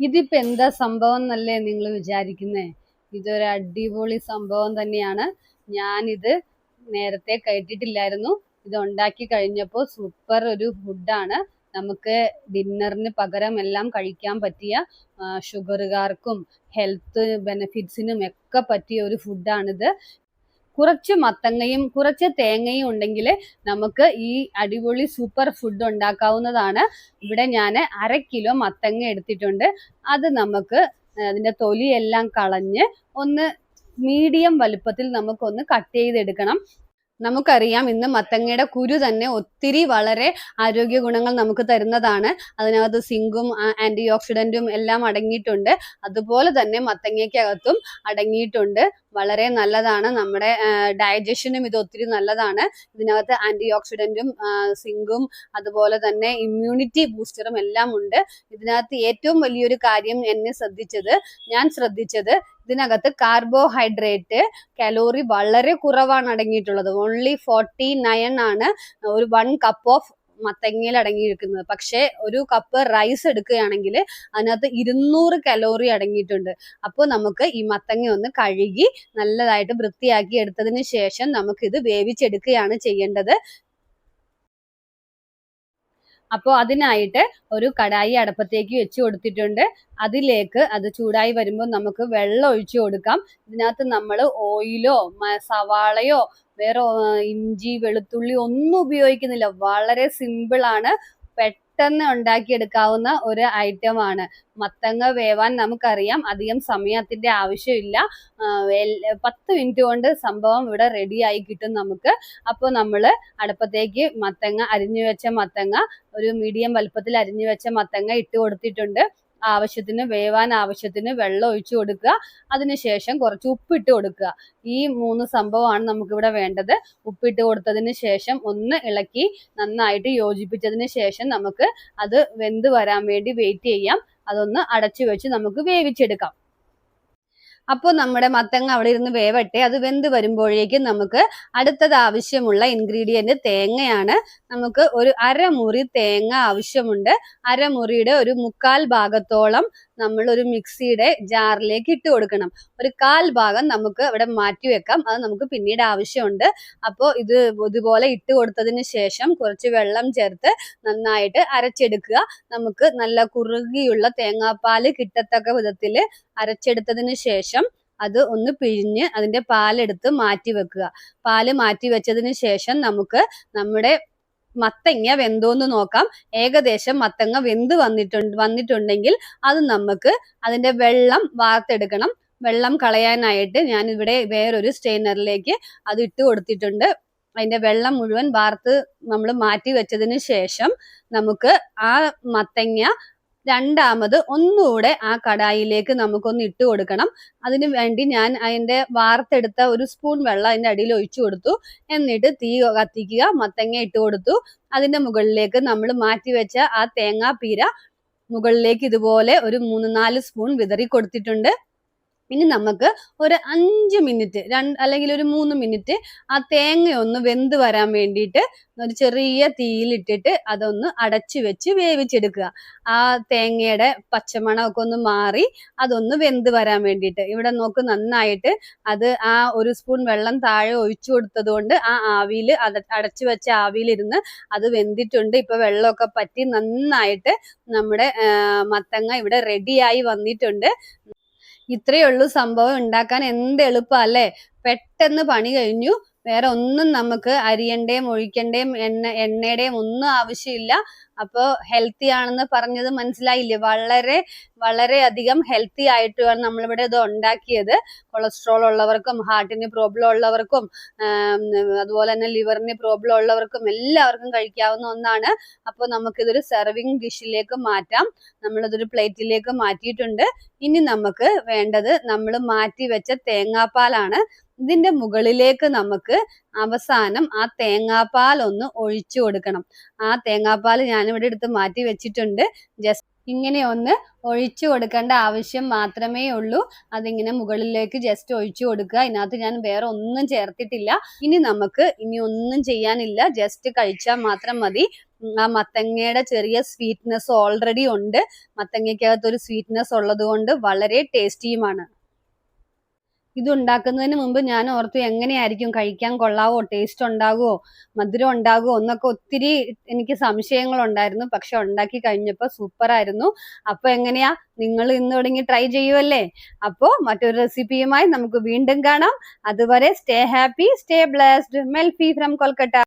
ഇതിപ്പോ എന്താ സംഭവം എന്നല്ലേ നിങ്ങൾ വിചാരിക്കുന്നേ? ഇതൊരു അടിപൊളി സംഭവം തന്നെയാണ്. ഞാനിത് നേരത്തെ കേട്ടിട്ടില്ലായിരുന്നു. ഇത് ഉണ്ടാക്കി കഴിഞ്ഞപ്പോൾ സൂപ്പർ ഒരു ഫുഡാണ്. നമുക്ക് ഡിന്നറിന് പകരം എല്ലാം കഴിക്കാൻ പറ്റിയ, ഷുഗറുകാർക്കും ഹെൽത്ത് ബെനിഫിറ്റ്സിനും ഒക്കെ പറ്റിയ ഒരു ഫുഡാണിത്. കുറച്ച് മത്തങ്ങയും കുറച്ച് തേങ്ങയും ഉണ്ടെങ്കിൽ നമുക്ക് ഈ അടിപൊളി സൂപ്പർ ഫുഡ് ഉണ്ടാക്കാവുന്നതാണ്. ഇവിടെ ഞാൻ 1/2 കിലോ മത്തങ്ങ എടുത്തിട്ടുണ്ട്. അത് നമുക്ക് അതിൻ്റെ തൊലിയെല്ലാം കളഞ്ഞ് ഒന്ന് മീഡിയം വലുപ്പത്തിൽ നമുക്കൊന്ന് കട്ട് ചെയ്തെടുക്കണം. നമുക്കറിയാം, ഇന്ന് മത്തങ്ങയുടെ കുരു തന്നെ ഒത്തിരി വളരെ ആരോഗ്യ ഗുണങ്ങൾ നമുക്ക് തരുന്നതാണ്. അതിനകത്ത് സിങ്കും ആന്റി ഓക്സിഡന്റും എല്ലാം അടങ്ങിയിട്ടുണ്ട്. അതുപോലെ തന്നെ മത്തങ്ങയ്ക്കകത്തും അടങ്ങിയിട്ടുണ്ട്. വളരെ നല്ലതാണ്. നമ്മുടെ ഡൈജഷനും ഇത് ഒത്തിരി നല്ലതാണ്. ഇതിനകത്ത് ആന്റി ഓക്സിഡന്റും സിങ്കും അതുപോലെ തന്നെ ഇമ്മ്യൂണിറ്റി ബൂസ്റ്ററും എല്ലാം ഉണ്ട്. ഇതിനകത്ത് ഏറ്റവും വലിയൊരു കാര്യം ഞാൻ ശ്രദ്ധിച്ചത് ഇതിനകത്ത് കാർബോഹൈഡ്രേറ്റ്, കലോറി വളരെ കുറവാണ് അടങ്ങിയിട്ടുള്ളത്. ഓൺലി 49 ആണ് ഒരു 1 കപ്പ് ഓഫ് മത്തങ്ങയിൽ അടങ്ങിയിരിക്കുന്നത്. പക്ഷേ ഒരു കപ്പ് റൈസ് എടുക്കുകയാണെങ്കിൽ അതിനകത്ത് 200 കലോറി അടങ്ങിയിട്ടുണ്ട്. അപ്പോൾ നമുക്ക് ഈ മത്തങ്ങ ഒന്ന് കഴുകി നല്ലതായിട്ട് വൃത്തിയാക്കി എടുത്തതിന് ശേഷം നമുക്കിത് വേവിച്ചെടുക്കുകയാണ് ചെയ്യേണ്ടത്. അപ്പോൾ അതിനായിട്ട് ഒരു കടായി അടുപ്പത്തേക്ക് വെച്ച് കൊടുത്തിട്ടുണ്ട്. അതിലേക്ക് അത് ചൂടായി വരുമ്പോൾ നമുക്ക് വെള്ളം ഒഴിച്ചു കൊടുക്കാം. ഇതിനകത്ത് നമ്മൾ ഓയിലോ സവാളയോ വേറെ ഇഞ്ചി വെളുത്തുള്ളി ഒന്നും ഉപയോഗിക്കുന്നില്ല. വളരെ സിമ്പിളാണ്, പെട്ടെന്ന് ഉണ്ടാക്കിയെടുക്കാവുന്ന ഒരു ഐറ്റമാണ്. മത്തങ്ങ വേവാൻ നമുക്കറിയാം അധികം സമയത്തിന്റെ ആവശ്യമില്ല. 10 മിനിറ്റ് കൊണ്ട് സംഭവം ഇവിടെ റെഡി ആയി കിട്ടും നമുക്ക്. അപ്പോൾ നമ്മൾ അടുപ്പത്തേക്ക് അരിഞ്ഞു വെച്ച മത്തങ്ങ, ഒരു മീഡിയം വലുപ്പത്തിൽ അരിഞ്ഞു വെച്ച മത്തങ്ങ ഇട്ട് കൊടുത്തിട്ടുണ്ട്. വേവാൻ ആവശ്യത്തിന് വെള്ളം ഒഴിച്ചു കൊടുക്കുക. അതിനുശേഷം കുറച്ച് ഉപ്പിട്ട് കൊടുക്കുക. ഈ 3 സംഭവമാണ് നമുക്കിവിടെ വേണ്ടത്. ഉപ്പിട്ട് കൊടുത്തതിന് ശേഷം ഒന്ന് ഇളക്കി നന്നായിട്ട് യോജിപ്പിച്ചതിന് ശേഷം നമുക്ക് അത് വെന്ത് വരാൻ വേണ്ടി വെയിറ്റ് ചെയ്യാം. അതൊന്ന് അടച്ചു വെച്ച് നമുക്ക് വേവിച്ചെടുക്കാം. അപ്പോൾ നമ്മുടെ മത്തങ്ങ അവിടെ ഇരുന്ന് വേവട്ടെ. അത് വെന്ത് വരുമ്പോഴേക്കും നമുക്ക് അടുത്തത് ആവശ്യമുള്ള ഇൻഗ്രീഡിയന്റ് തേങ്ങയാണ്. നമുക്ക് ഒരു 1/2 മുറി തേങ്ങ ആവശ്യമുണ്ട്. 1/2 മുറിയുടെ ഒരു 1/4 ഭാഗത്തോളം നമ്മൾ ഒരു മിക്സിയുടെ ജാറിലേക്ക് ഇട്ട് കൊടുക്കണം. ഒരു 1/4 ഭാഗം നമുക്ക് ഇവിടെ മാറ്റി വെക്കാം. അത് നമുക്ക് പിന്നീട് ആവശ്യമുണ്ട്. അപ്പോൾ ഇതുപോലെ ഇട്ട് കൊടുത്തതിന് ശേഷം കുറച്ച് വെള്ളം ചേർത്ത് നന്നായിട്ട് അരച്ചെടുക്കുക. നമുക്ക് നല്ല കുറുകിയുള്ള തേങ്ങാപ്പാൽ കിട്ടത്തക്ക വിധത്തിൽ അരച്ചെടുത്തതിന് ശേഷം അത് ഒന്ന് പിഴിഞ്ഞ് അതിന്റെ പാലെടുത്ത് മാറ്റി വെക്കുക. പാല് മാറ്റി വെച്ചതിന് ശേഷം നമുക്ക് നമ്മുടെ മത്തങ്ങ വെന്തോന്ന് നോക്കാം. ഏകദേശം മത്തങ്ങ വെന്ത് വന്നിട്ടുണ്ടെങ്കിൽ അത് നമുക്ക് അതിന്റെ വെള്ളം വാർത്തെടുക്കണം. വെള്ളം കളയാനായിട്ട് ഞാൻ ഇവിടെ വേറൊരു സ്ട്രെയിനറിലേക്ക് അത് ഇട്ട് കൊടുത്തിട്ടുണ്ട്. അതിന്റെ വെള്ളം മുഴുവൻ വാർത്ത് നമ്മൾ മാറ്റി വെച്ചതിന് ശേഷം നമുക്ക് ആ മത്തങ്ങ രണ്ടാമത് ഒന്നുകൂടെ ആ കടായിലേക്ക് നമുക്കൊന്ന് ഇട്ട് കൊടുക്കണം. അതിനു വേണ്ടി ഞാൻ അതിന്റെ വാർത്തെടുത്ത ഒരു സ്പൂൺ വെള്ളം അതിന്റെ അടിയിൽ ഒഴിച്ചു കൊടുത്തു. എന്നിട്ട് തീ കത്തിക്കുക. മത്തങ്ങ ഇട്ട് കൊടുത്തു. അതിന്റെ മുകളിലേക്ക് നമ്മൾ മാറ്റി വെച്ച ആ തേങ്ങാപ്പീര മുകളിലേക്ക് ഇതുപോലെ ഒരു 3-4 സ്പൂൺ വിതറി കൊടുത്തിട്ടുണ്ട്. ഇനി നമുക്ക് ഒരു 5 മിനിറ്റ് അല്ലെങ്കിൽ ഒരു 3 മിനിറ്റ് ആ തേങ്ങയൊന്ന് വെന്ത് വരാൻ വേണ്ടിയിട്ട് ഒരു ചെറിയ തീയിലിട്ടിട്ട് അതൊന്ന് അടച്ചു വെച്ച് വേവിച്ചെടുക്കുക. ആ തേങ്ങയുടെ പച്ചമണമൊക്കെ ഒന്ന് മാറി അതൊന്ന് വെന്ത് വരാൻ വേണ്ടിയിട്ട്. ഇവിടെ നോക്ക്, നന്നായിട്ട് അത് ആ ഒരു സ്പൂൺ വെള്ളം താഴെ ഒഴിച്ചു കൊടുത്തത് കൊണ്ട് ആ ആവിയിൽ അടച്ചു വെച്ച ആവിയിലിരുന്ന് അത് വെന്തിട്ടുണ്ട്. ഇപ്പൊ വെള്ളമൊക്കെ പറ്റി നന്നായിട്ട് നമ്മുടെ മത്തങ്ങ ഇവിടെ റെഡിയായി വന്നിട്ടുണ്ട്. ഇത്രയേ ഉള്ളൂ സംഭവം. ഉണ്ടാക്കാൻ എന്ത് എളുപ്പം അല്ലേ? പെട്ടെന്ന് പണി കഴിഞ്ഞു. വേറെ ഒന്നും നമുക്ക് അരിയണ്ടേയും ഒഴിക്കണ്ടേയും എണ്ണയുടെയും ഒന്നും ആവശ്യമില്ല. അപ്പോൾ ഹെൽത്തി ആണെന്ന് പറഞ്ഞത് മനസ്സിലായില്ലേ? വളരെ വളരെ അധികം ഹെൽത്തി ആയിട്ടാണ് നമ്മളിവിടെ ഇത് ഉണ്ടാക്കിയത്. കൊളസ്ട്രോൾ ഉള്ളവർക്കും ഹാർട്ടിന് പ്രോബ്ലം ഉള്ളവർക്കും അതുപോലെ തന്നെ ലിവറിന് പ്രോബ്ലം ഉള്ളവർക്കും എല്ലാവർക്കും കഴിക്കാവുന്ന ഒന്നാണ്. അപ്പോൾ നമുക്കിതൊരു സെർവിങ് ഡിഷിലേക്ക് മാറ്റാം. നമ്മളിതൊരു പ്ലേറ്റിലേക്ക് മാറ്റിയിട്ടുണ്ട്. ഇനി നമുക്ക് വേണ്ടത് നമ്മൾ മാറ്റി വെച്ച തേങ്ങാപ്പാലാണ്. ഇതിന്റെ മുകളിലേക്ക് നമുക്ക് അവസാനം ആ തേങ്ങാപ്പാൽ ഒന്ന് ഒഴിച്ചു കൊടുക്കണം. ആ തേങ്ങാപ്പാൽ ഞാനിവിടെ എടുത്ത് മാറ്റി വെച്ചിട്ടുണ്ട്. ജസ്റ്റ് ഇങ്ങനെ ഒന്ന് ഒഴിച്ചു കൊടുക്കേണ്ട ആവശ്യം മാത്രമേ ഉള്ളൂ. അതിങ്ങനെ മുകളിലേക്ക് ജസ്റ്റ് ഒഴിച്ചു കൊടുക്കുക. ഇതിനകത്ത് ഞാൻ വേറെ ഒന്നും ചേർത്തിട്ടില്ല. ഇനി ഒന്നും ചെയ്യാനില്ല, ജസ്റ്റ് കഴിച്ചാൽ മാത്രം മതി. ആ മത്തങ്ങയുടെ ചെറിയ സ്വീറ്റ്നെസ് ഓൾറെഡി ഉണ്ട്. മത്തങ്ങയ്ക്കകത്ത് ഒരു സ്വീറ്റ്നെസ് ഉള്ളത് കൊണ്ട് വളരെ ടേസ്റ്റിയുമാണ്. ഇത് ഉണ്ടാക്കുന്നതിന് മുമ്പ് ഞാൻ ഓർത്തു എങ്ങനെയായിരിക്കും, കഴിക്കാൻ കൊള്ളാവോ, ടേസ്റ്റ് ഉണ്ടാകുമോ, മധുരം ഉണ്ടാകുമോ എന്നൊക്കെ ഒത്തിരി എനിക്ക് സംശയങ്ങൾ ഉണ്ടായിരുന്നു. പക്ഷെ ഉണ്ടാക്കി കഴിഞ്ഞപ്പോൾ സൂപ്പർ ആയിരുന്നു. അപ്പൊ എങ്ങനെയാ, നിങ്ങൾ ഇന്ന് തുടങ്ങി ട്രൈ ചെയ്യുമല്ലേ? അപ്പോ മറ്റൊരു റെസിപ്പിയുമായി നമുക്ക് വീണ്ടും കാണാം. അതുവരെ stay happy, stay blessed. Melfi from Kolkata.